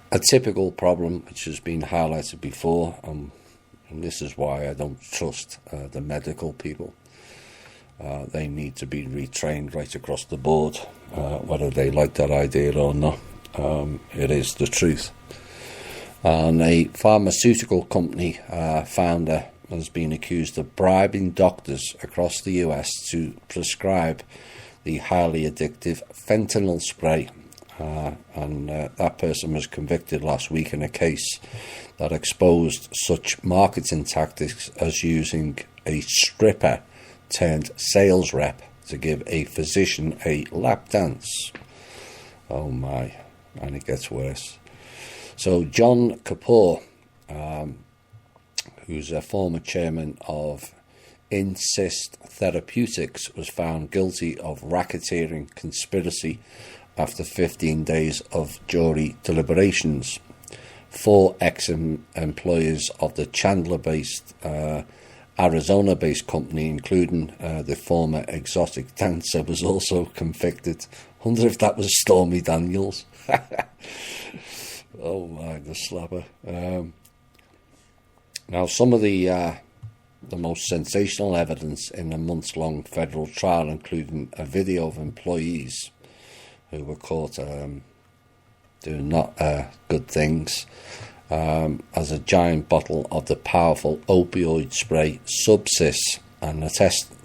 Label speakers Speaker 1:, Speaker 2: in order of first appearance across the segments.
Speaker 1: A typical problem which has been highlighted before, and this is why I don't trust the medical people. They need to be retrained right across the board, whether they like that idea or not. It is the truth. And a pharmaceutical company founder has been accused of bribing doctors across the US to prescribe the highly addictive fentanyl spray. And that person was convicted last week in a case that exposed such marketing tactics as using a stripper turned sales rep to give a physician a lap dance. Oh my, and it gets worse. So John Kapoor, who's a former chairman of Insys Therapeutics, was found guilty of racketeering conspiracy after 15 days of jury deliberations. 4 ex-employees of the Chandler-based, Arizona-based company, including the former exotic dancer, was also convicted. I wonder if that was Stormy Daniels. Oh my, the slapper. Now, some of the most sensational evidence in a months-long federal trial, including a video of employees who were caught doing not good things, as a giant bottle of the powerful opioid spray Subsys, and a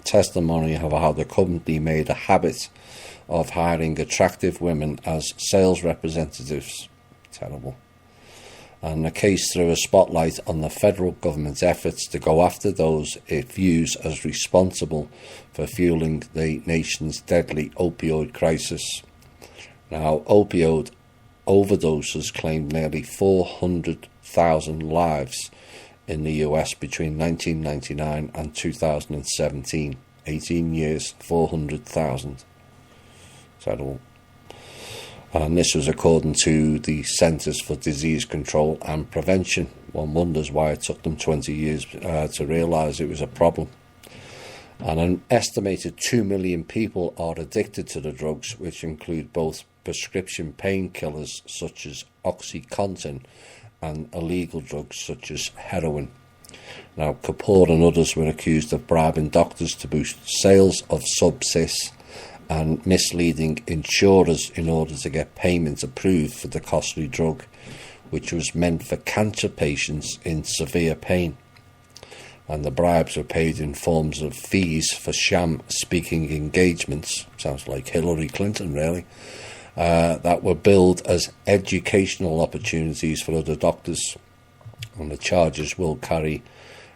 Speaker 1: testimony of how the company made a habit of hiring attractive women as sales representatives. Terrible. And the case threw a spotlight on the federal government's efforts to go after those it views as responsible for fueling the nation's deadly opioid crisis. Now, opioid overdoses claimed nearly 400,000 lives in the US between 1999 and 2017. 18 years, 400,000. Terrible. And this was according to the Centers for Disease Control and Prevention. One wonders why it took them 20 years to realise it was a problem. And an estimated 2 million people are addicted to the drugs, which include both prescription painkillers such as OxyContin and illegal drugs such as heroin. Now, Kapoor and others were accused of bribing doctors to boost sales of Subsys and misleading insurers in order to get payments approved for the costly drug, which was meant for cancer patients in severe pain. And the bribes were paid in forms of fees for sham speaking engagements, sounds like Hillary Clinton really, that were billed as educational opportunities for other doctors. And the charges will carry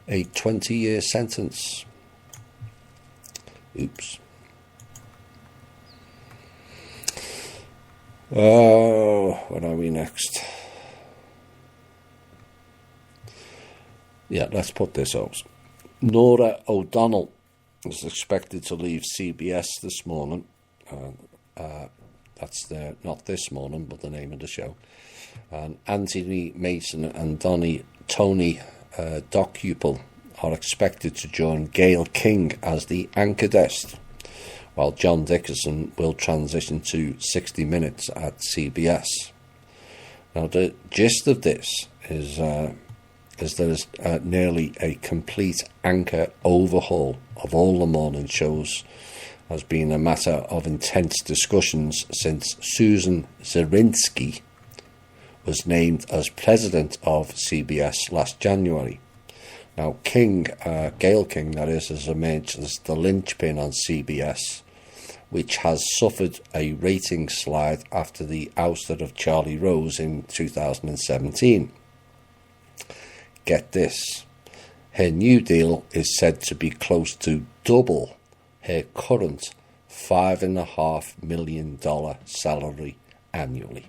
Speaker 1: a 20-year sentence. Oops. What are we next? Yeah, let's put this out. Nora O'Donnell is expected to leave CBS this morning. That's not this morning, but the name of the show. And Anthony Mason and Tony Docupel are expected to join Gayle King as the anchor desk, while John Dickerson will transition to 60 Minutes at CBS. Now, the gist of this is there's nearly a complete anchor overhaul of all the morning shows has been a matter of intense discussions since Susan Zirinsky was named as president of CBS last January. Now, Gayle King, that is, has emerged as the linchpin on CBS, which has suffered a ratings slide after the ouster of Charlie Rose in 2017. Get this, her new deal is said to be close to double her current $5.5 million salary annually.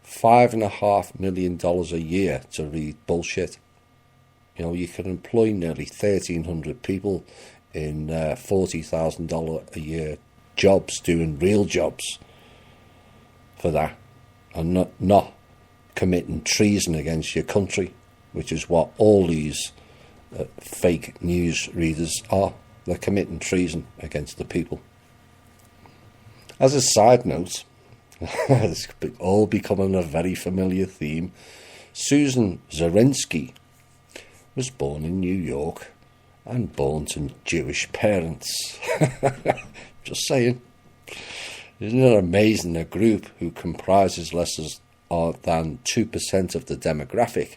Speaker 1: $5.5 million a year to read bullshit. You know, you can employ nearly 1,300 people in $40,000 a year jobs, doing real jobs for that, and not committing treason against your country, which is what all these fake news readers are. They're committing treason against the people. As a side note, It's all becoming a very familiar theme. Susan Zerinsky was born in New York and born to Jewish parents. Just saying. Isn't it amazing? A group who comprises less than 2% of the demographic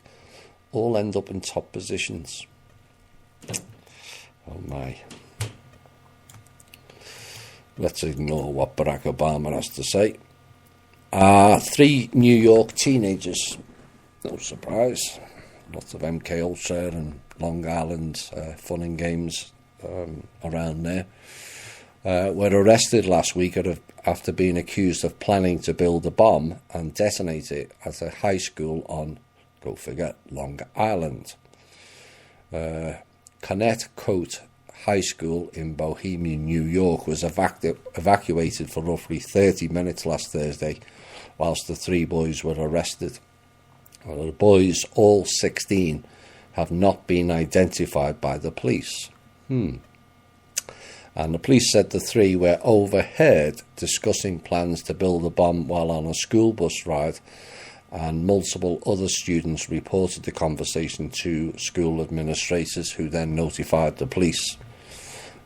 Speaker 1: all end up in top positions. Oh my. Let's ignore what Barack Obama has to say. 3 New York teenagers, no surprise, lots of MK Ultra and Long Island fun and games around there, were arrested last week after being accused of planning to build a bomb and detonate it at a high school on, go figure, Long Island. Connecticut High School in Bohemian, New York was evacuated for roughly 30 minutes last Thursday, whilst the 3 boys were arrested. Well, the boys, all 16, have not been identified by the police. And the police said the 3 were overheard discussing plans to build a bomb while on a school bus ride, and multiple other students reported the conversation to school administrators, who then notified the police.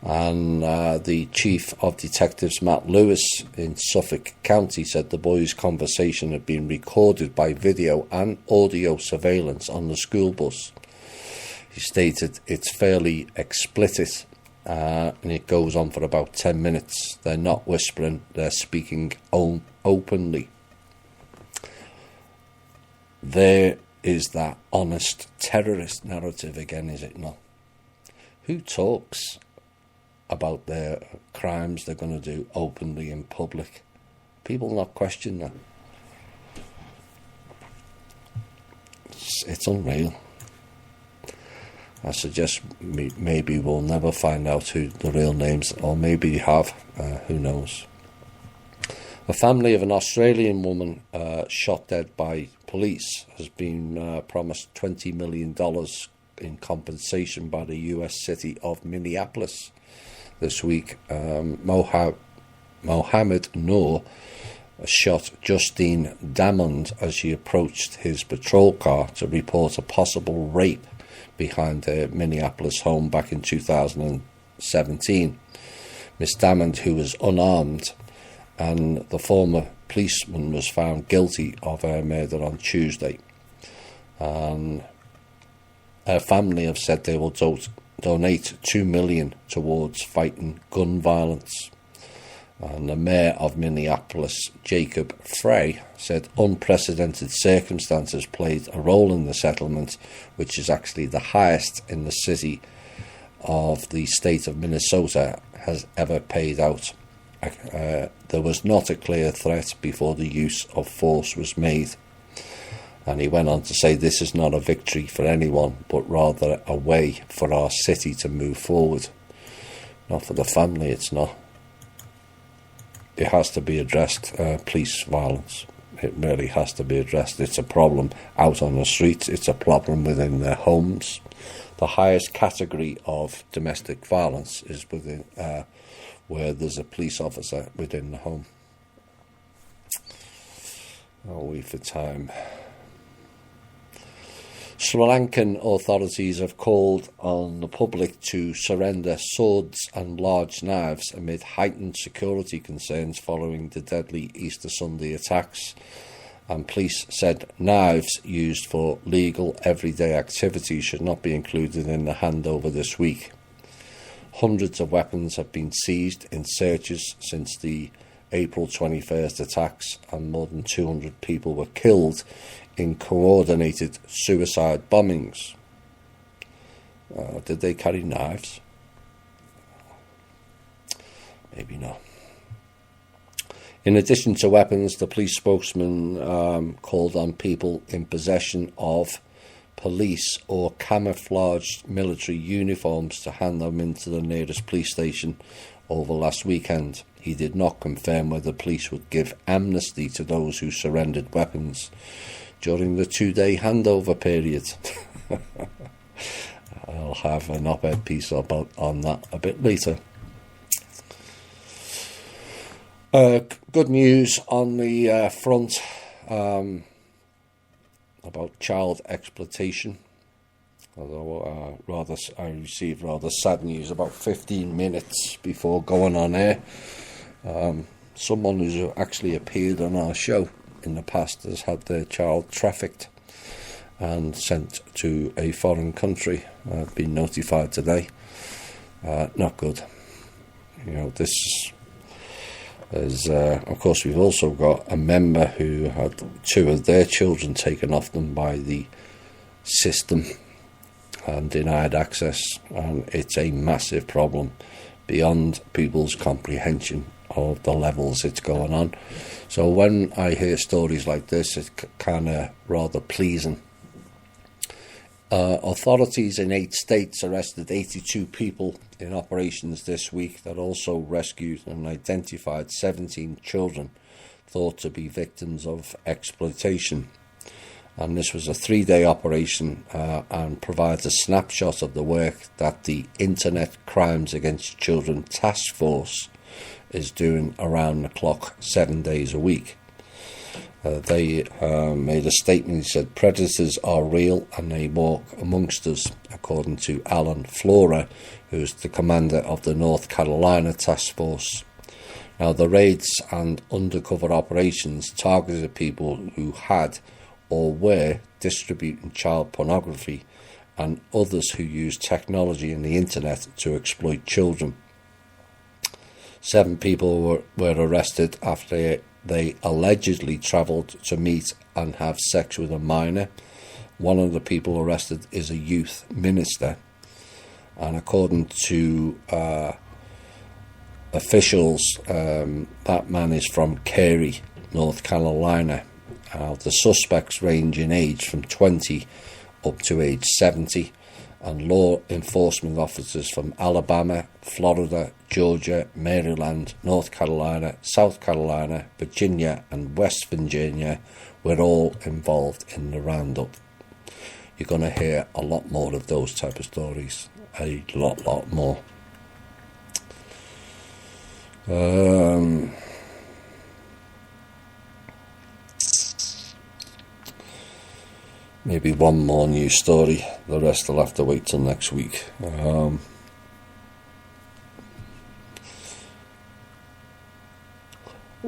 Speaker 1: And the chief of detectives, Matt Lewis, in Suffolk County, said the boys' conversation had been recorded by video and audio surveillance on the school bus. He stated it's fairly explicit, and it goes on for about 10 minutes. They're not whispering, they're speaking openly. There is that honest terrorist narrative again, is it not? Who talks about their crimes they're going to do openly in public? People not question that. It's unreal. I suggest maybe we'll never find out who the real names, or maybe have, who knows. A family of an Australian woman shot dead by police has been promised $20 million in compensation by the US city of Minneapolis this week. Mohammed Noor shot Justine Damond as she approached his patrol car to report a possible rape behind their Minneapolis home back in 2017. Miss Damond, who was unarmed, and the former policeman was found guilty of her murder on Tuesday. And her family have said they will donate $2 million towards fighting gun violence. And the mayor of Minneapolis, Jacob Frey, said unprecedented circumstances played a role in the settlement, which is actually the highest in the city of the state of Minnesota has ever paid out. There was not a clear threat before the use of force was made. And he went on to say, this is not a victory for anyone, but rather a way for our city to move forward. Not for the family, it's not. It has to be addressed, police violence. It really has to be addressed. It's a problem out on the streets. It's a problem within their homes. The highest category of domestic violence is within where there's a police officer within the home. Are we for time? Sri Lankan authorities have called on the public to surrender swords and large knives amid heightened security concerns following the deadly Easter Sunday attacks. And police said knives used for legal everyday activities should not be included in the handover this week. Hundreds of weapons have been seized in searches since the April 21st attacks, and more than 200 people were killed in coordinated suicide bombings. Did they carry knives? Maybe not. In addition to weapons, the police spokesman called on people in possession of police or camouflaged military uniforms to hand them into the nearest police station over last weekend. He did not confirm whether police would give amnesty to those who surrendered weapons during the 2-day handover period. I'll have an op-ed piece on that a bit later. Good news on the front about child exploitation. Although I received rather sad news about 15 minutes before going on air. Someone who's actually appeared on our show in the past has had their child trafficked and sent to a foreign country. I've been notified today. Not good. This is, of course, we've also got a member who had 2 of their children taken off them by the system and denied access, and it's a massive problem beyond people's comprehension of the levels it's going on. So when I hear stories like this, it's kind of rather pleasing. Authorities in 8 states arrested 82 people in operations this week that also rescued and identified 17 children thought to be victims of exploitation. And this was a 3-day operation and provides a snapshot of the work that the Internet Crimes Against Children Task Force is doing around the clock 7 days a week. They made a statement. He said, "Predators are real and they walk amongst us," according to Alan Flora, who's the commander of the North Carolina Task Force. Now, the raids and undercover operations targeted people who had or were distributing child pornography and others who use technology and the internet to exploit children. 7 people were arrested after they allegedly travelled to meet and have sex with a minor. One of the people arrested is a youth minister, and according to officials, that man is from Cary, North Carolina. The suspects range in age from 20 up to age 70, and law enforcement officers from Alabama, Florida, Georgia, Maryland, North Carolina, South Carolina, Virginia and West Virginia were all involved in the roundup. You're going to hear a lot more of those type of stories, a lot more. Maybe one more news story. The rest will have to wait till next week.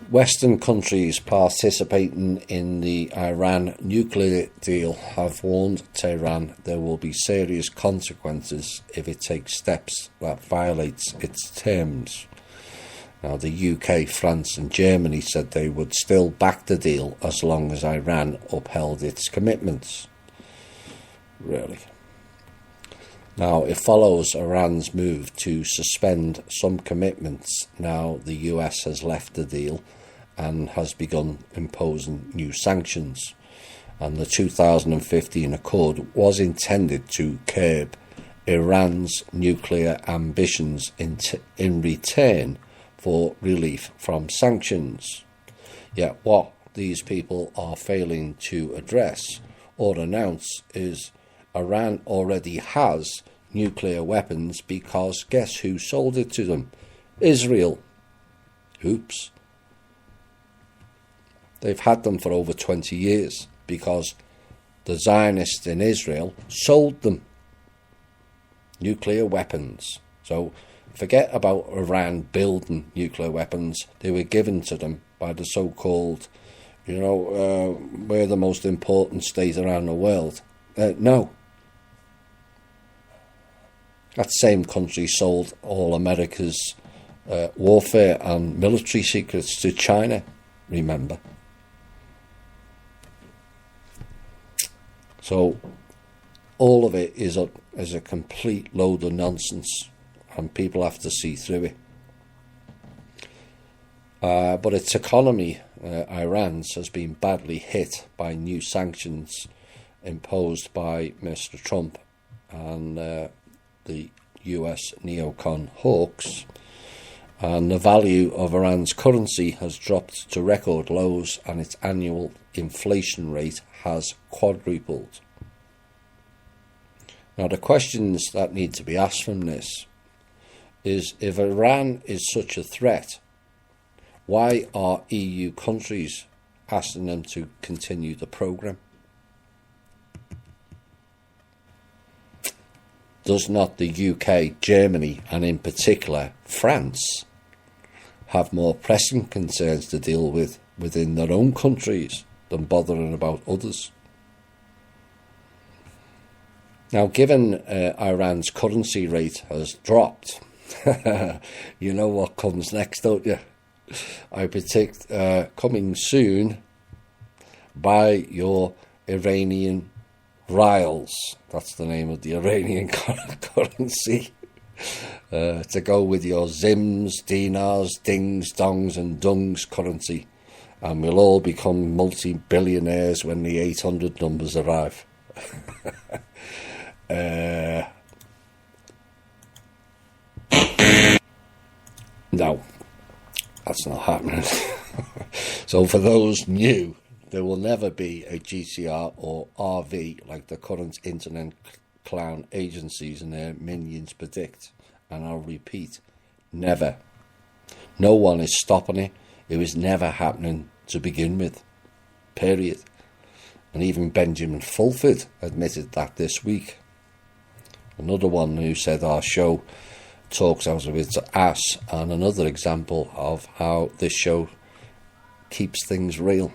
Speaker 1: Western countries participating in the Iran nuclear deal have warned Tehran there will be serious consequences if it takes steps that violates its terms. Now, the UK, France and Germany said they would still back the deal as long as Iran upheld its commitments. Really. Now, it follows Iran's move to suspend some commitments. Now the US has left the deal and has begun imposing new sanctions. And the 2015 accord was intended to curb Iran's nuclear ambitions in return for relief from sanctions. Yet what these people are failing to address or announce is Iran already has nuclear weapons, because guess who sold it to them? Israel. Oops. They've had them for over 20 years because the Zionists in Israel sold them nuclear weapons. So forget about Iran building nuclear weapons. They were given to them by the so-called, we're the most important state around the world. No. That same country sold all America's warfare and military secrets to China, remember. So all of it is a complete load of nonsense, and people have to see through it. But its economy, Iran's, has been badly hit by new sanctions imposed by Mr. Trump and the US neocon hawks. And the value of Iran's currency has dropped to record lows, and its annual inflation rate has quadrupled. Now, the questions that need to be asked from this is, if Iran is such a threat, Why are EU countries asking them to continue the programme? Does not the UK, Germany, and in particular France, have more pressing concerns to deal with within their own countries than bothering about others? Now, given Iran's currency rate has dropped, you know what comes next, don't you? I predict coming soon, buy your Iranian rials. That's the name of the Iranian currency. To go with your zims, dinars, dings, dongs and dungs currency. And we'll all become multi-billionaires when the 800 numbers arrive. No, that's not happening. So for those new, there will never be a GCR or RV like the current internet clown agencies and their minions predict. And I'll repeat, never. No one is stopping it. It was never happening to begin with. Period. And even Benjamin Fulford admitted that this week. Another one who said our show talks out of its ass, and another example of how this show keeps things real.